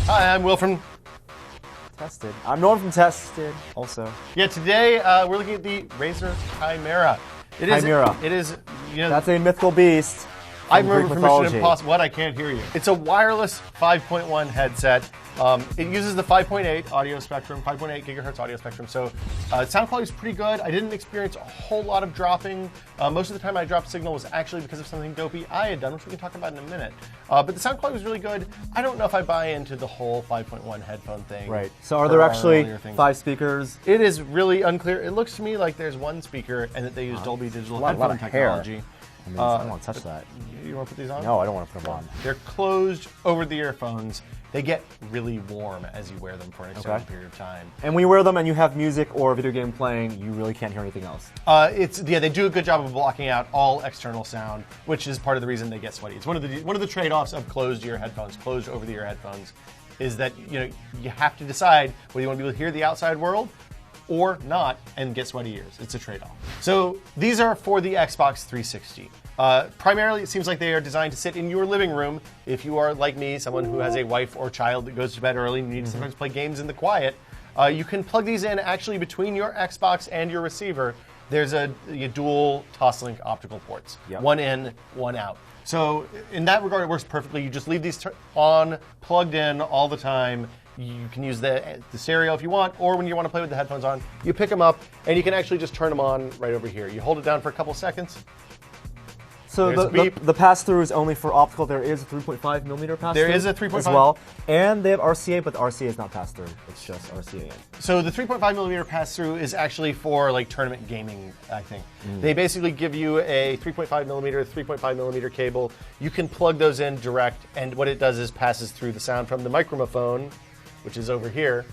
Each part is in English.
Hi, I'm Will from Tested. I'm Norm from Tested, also. Yeah, today we're looking at the Razer Chimaera. Chimaera. It is, you know... That's a mythical beast. I remember from Mission Impossible. What? I can't hear you. It's a wireless 5.1 headset. It uses the 5.8 audio spectrum, 5.8 gigahertz audio spectrum. So sound quality is pretty good. I didn't experience a whole lot of dropping. Most of the time I dropped signal was actually because of something dopey I had done, which we can talk about in a minute. But the sound quality was really good. I don't know if I buy into the whole 5.1 headphone thing. Right. So are there actually 5 speakers? It is really unclear. It looks to me like there's one speaker and that they use Dolby Digital headphone technology. I mean, I don't want to touch that. You want to put these on? No, I don't want to put them on. They're closed over-the earphones. They get really warm as you wear them for an extended period of time. And when you wear them and you have music or a video game playing, you really can't hear anything else. They do a good job of blocking out all external sound, which is part of the reason they get sweaty. It's one of the trade-offs of closed-ear headphones, closed over-the-ear headphones, is that you have to decide whether you want to be able to hear the outside world or not and get sweaty ears. It's a trade-off. So these are for the Xbox 360. Primarily, it seems like they are designed to sit in your living room. If you are like me, someone who has a wife or child that goes to bed early and you need to sometimes play games in the quiet, you can plug these in actually between your Xbox and your receiver. There's a dual Toslink optical ports. Yep. One in, one out. So in that regard, it works perfectly. You just leave these on, plugged in all the time. You can use the stereo if you want, or when you want to play with the headphones on, you pick them up, and you can actually just turn them on right over here. You hold it down for a couple seconds. So the pass-through is only for optical. There is a 3.5 millimeter pass-through. There is a 3.5 as well, and they have RCA, but the RCA is not pass-through. It's just RCA. So the 3.5 millimeter pass-through is actually for like tournament gaming, I think. They basically give you a 3.5 millimeter cable. You can plug those in direct, and what it does is passes through the sound from the microphone, which is over here,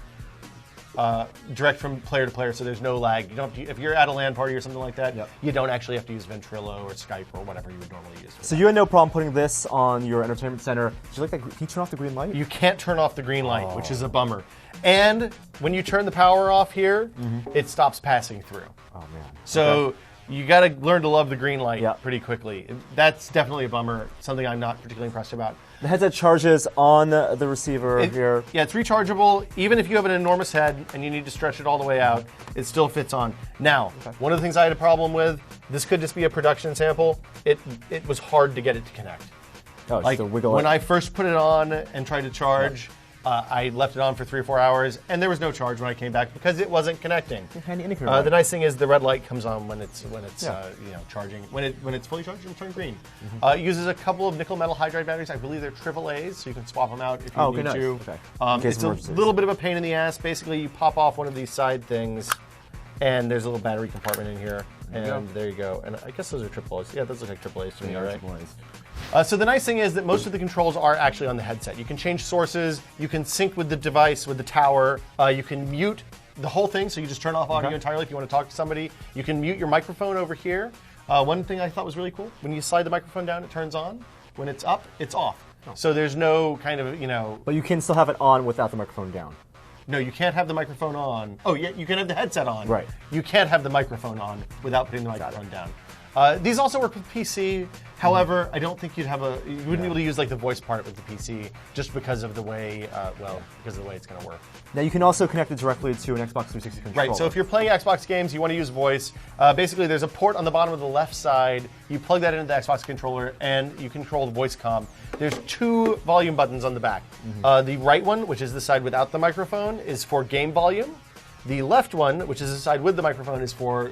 direct from player to player, so there's no lag. You don't have to, if you're at a LAN party or something like that, you don't actually have to use Ventrilo or Skype or whatever you would normally use. So you had no problem putting this on your entertainment center. Did you like that? Can you turn off the green light? You can't turn off the green light, which is a bummer. And when you turn the power off here, it stops passing through. Oh man. So you got to learn to love the green light pretty quickly. That's definitely a bummer, something I'm not particularly impressed about. The headset charges on the receiver here. Yeah, it's rechargeable. Even if you have an enormous head and you need to stretch it all the way out, it still fits on. Now, one of the things I had a problem with, this could just be a production sample, it was hard to get it to connect. Oh, like when I first put it on and tried to charge, I left it on for 3 or 4 hours, and there was no charge when I came back because it wasn't connecting. The nice thing is the red light comes on when it's charging. When it's fully charged, it'll turn green. It uses a couple of nickel metal hydride batteries. I believe they're AAAs, so you can swap them out if you need to. Okay. It's a little bit of a pain in the ass. Basically, you pop off one of these side things, and there's a little battery compartment in here. And there you go. And I guess those are AAAs. Yeah, those look like AAAs to me, all right? So the nice thing is that most of the controls are actually on the headset. You can change sources, you can sync with the device, with the tower, you can mute the whole thing, so you just turn off audio entirely if you want to talk to somebody. You can mute your microphone over here. One thing I thought was really cool, when you slide the microphone down, it turns on. When it's up, it's off. So there's no kind of, But you can still have it on without the microphone down. No, you can't have the microphone on. Oh, yeah, you can have the headset on. Right. You can't have the microphone on without putting the microphone down. These also work with PC. However, I don't think you wouldn't be able to use like the voice part with the PC just because of the way, because of the way it's going to work. Now you can also connect it directly to an Xbox 360 controller. Right. So if you're playing Xbox games, you want to use voice. Basically, there's a port on the bottom of the left side. You plug that into the Xbox controller, and you control the voice comm. There's 2 volume buttons on the back. The right one, which is the side without the microphone, is for game volume. The left one, which is the side with the microphone, is for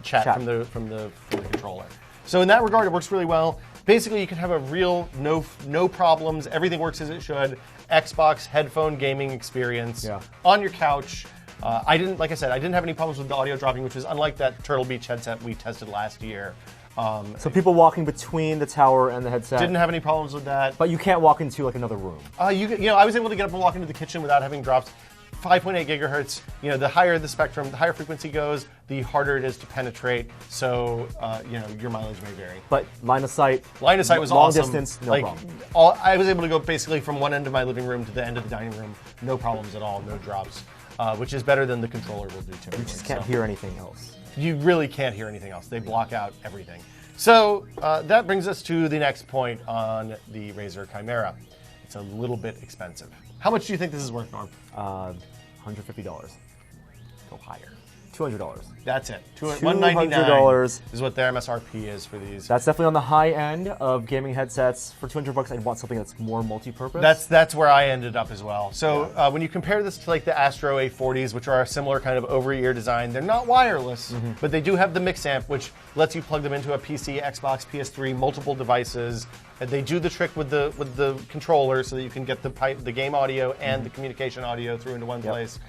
chat. From the controller. So in that regard, it works really well. Basically, you can have a real no problems. Everything works as it should. Xbox headphone gaming experience on your couch. Like I said, I didn't have any problems with the audio dropping, which was unlike that Turtle Beach headset we tested last year. So people walking between the tower and the headset didn't have any problems with that. But you can't walk into like another room. I was able to get up and walk into the kitchen without having drops. 5.8 gigahertz, the higher the spectrum, the higher frequency goes, the harder it is to penetrate. So, your mileage may vary. But line of sight was long awesome. Long distance, no problem. I was able to go basically from one end of my living room to the end of the dining room. No problems at all, no drops, which is better than the controller will do typically. You just can't hear anything else. You really can't hear anything else. They block out everything. So that brings us to the next point on the Razer Chimaera. It's a little bit expensive. How much do you think this is worth, Norm? $150. Go higher. $200. That's it. $199 is what their MSRP is for these. That's definitely on the high end of gaming headsets. For $200, I'd want something that's more multi-purpose. That's where I ended up as well. So when you compare this to like the Astro A40s, which are a similar kind of over-ear design, they're not wireless, but they do have the mix amp, which lets you plug them into a PC, Xbox, PS3, multiple devices. And they do the trick with the controller so that you can get the game audio and the communication audio through into one place.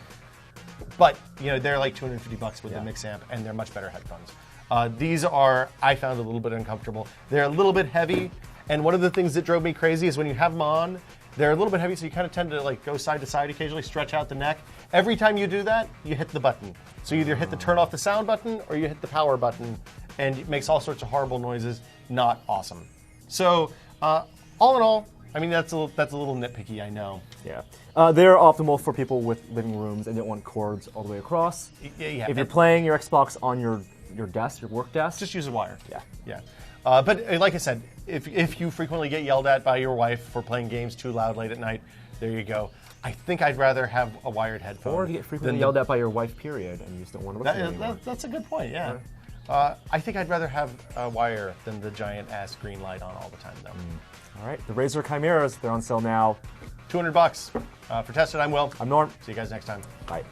But they're like $250 with the mix amp, and they're much better headphones. These are, I found, a little bit uncomfortable. They're a little bit heavy, and one of the things that drove me crazy is when you have them on, they're a little bit heavy, so you kind of tend to like go side to side occasionally, stretch out the neck. Every time you do that, you hit the button. So you either hit the turn off the sound button or you hit the power button, and it makes all sorts of horrible noises. Not awesome. So all in all, I mean, that's a little nitpicky, I know. Yeah. They're optimal for people with living rooms and don't want cords all the way across. Yeah. If you're playing your Xbox on your desk, your work desk, just use a wire. Yeah. But like I said, if you frequently get yelled at by your wife for playing games too loud late at night, there you go. I think I'd rather have a wired headphone. Or if you get frequently yelled at by your wife, period, and you just don't want to listen anymore. That's a good point, yeah. I think I'd rather have a wire than the giant ass green light on all the time, though. All right, the Razer Chimeras, they're on sale now. $200. For Tested, I'm Will. I'm Norm. See you guys next time. Bye.